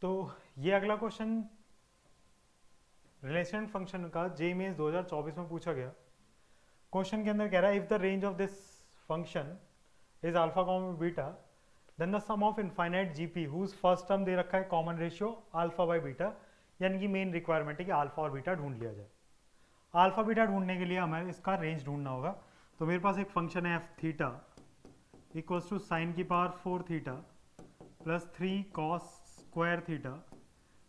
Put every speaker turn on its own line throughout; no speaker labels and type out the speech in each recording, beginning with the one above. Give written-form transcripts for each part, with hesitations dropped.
तो ये अगला क्वेश्चन रिलेशन फंक्शन का जेईई 2024 में पूछा गया। क्वेश्चन के अंदर कह रहा है if the range of this function is alpha comma beta then the sum of infinite GP whose first term दे रखा है common ratio alpha by beta, यानी कि मेन रिक्वायरमेंट है कि अल्फा और बीटा ढूंढ लिया जाए। अल्फा बीटा ढूंढने के लिए हमें इसका रेंज ढूंढना होगा। तो मेरे पास एक फंक्शन है F theta equals to sine की power 4 theta plus 3 cos square theta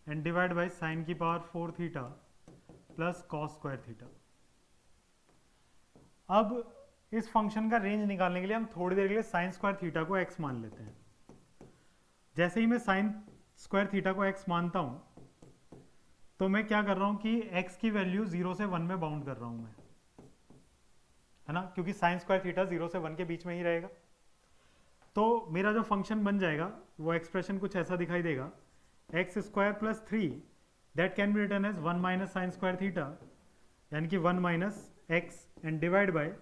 and divide by sine की power 4 theta plus cos square theta. अब इस फंक्शन का रेंज निकालने के लिए हम थोड़ी देर के लिए साइन स्क्वायर थीटा को एक्स मान लेते हैं। जैसे ही मैं साइन स्क्वायर थीटा को एक्स मानता हूं तो मैं क्या कर रहा हूं कि एक्स की वैल्यू 0 से 1 में बाउंड कर रहा हूं मैं, है ना, क्योंकि साइन स्क्वायर थीटा 0 से 1 के बीच में ही रहेगा। तो मेरा जो फंक्शन बन जाएगा वो एक्सप्रेशन कुछ ऐसा दिखाई देगा, X square plus 3 that can be written as 1 minus sine square theta, यानी कि 1 minus X and divide by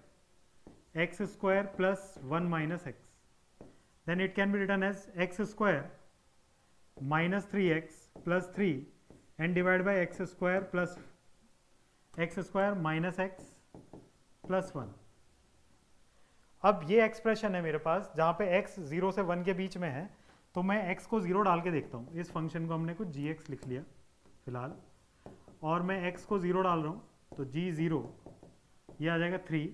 X square plus 1 minus X, then it can be written as X square minus 3x plus 3 and divide by X square plus X square minus X plus 1। अब ये expression है मेरे पास जहाँ पे x 0 से 1 के बीच में है, तो मैं x को 0 डाल के देखता हूँ। इस फंक्शन को हमने कुछ gx लिख लिया फिलहाल, और मैं x को 0 डाल रहा हूँ तो g0 ये आ जाएगा 3,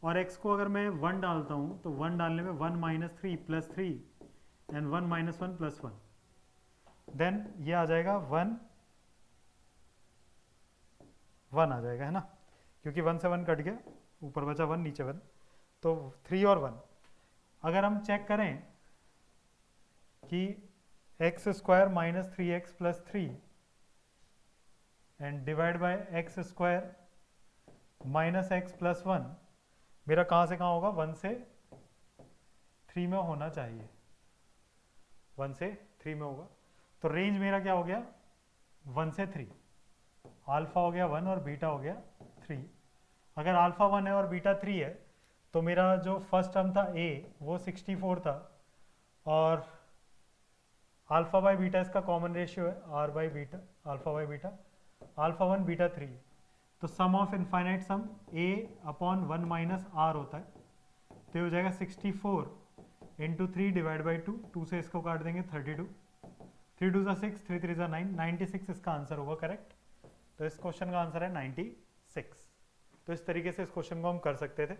और x को अगर मैं 1 डालता हूँ तो 1 डालने में 1 minus 3 plus 3 and 1 minus 1 plus 1, then ये आ जाएगा 1 1 आ जाएगा, है ना, क्योंकि 1 से 1 कट गया, ऊपर बचा 1 नीचे 1, तो 3 और 1। अगर हम चेक करें कि x square minus 3x plus 3 and divide by X square minus X plus 1 मेरा कहाँ से कहाँ होगा, 1 से 3 में होना चाहिए, 1 से 3 में होगा। तो रेंज मेरा क्या हो गया, 1 से 3, अल्फा हो गया 1 और बीटा हो गया 3। अगर अल्फा 1 है और बीटा 3 है तो मेरा जो फर्स्ट टर्म था a वो 64 था, और अल्फा बाई बीटा इसका कॉमन रेशियो है r by beta, alpha by beta, alpha 1 beta 3, तो sum of infinite sum a upon 1 minus r होता है, तो ये हो जाएगा 64 इंटू 3 डिवाइड बाई 2, 2 से इसको काट देंगे 32, 3 2 6, 3 3 9, 96 इसका आंसर होगा करेक्ट। तो इस क्वेश्चन का आंसर है 96। तो इस तरीके से इस क्वेश्चन को हम कर सकते थे।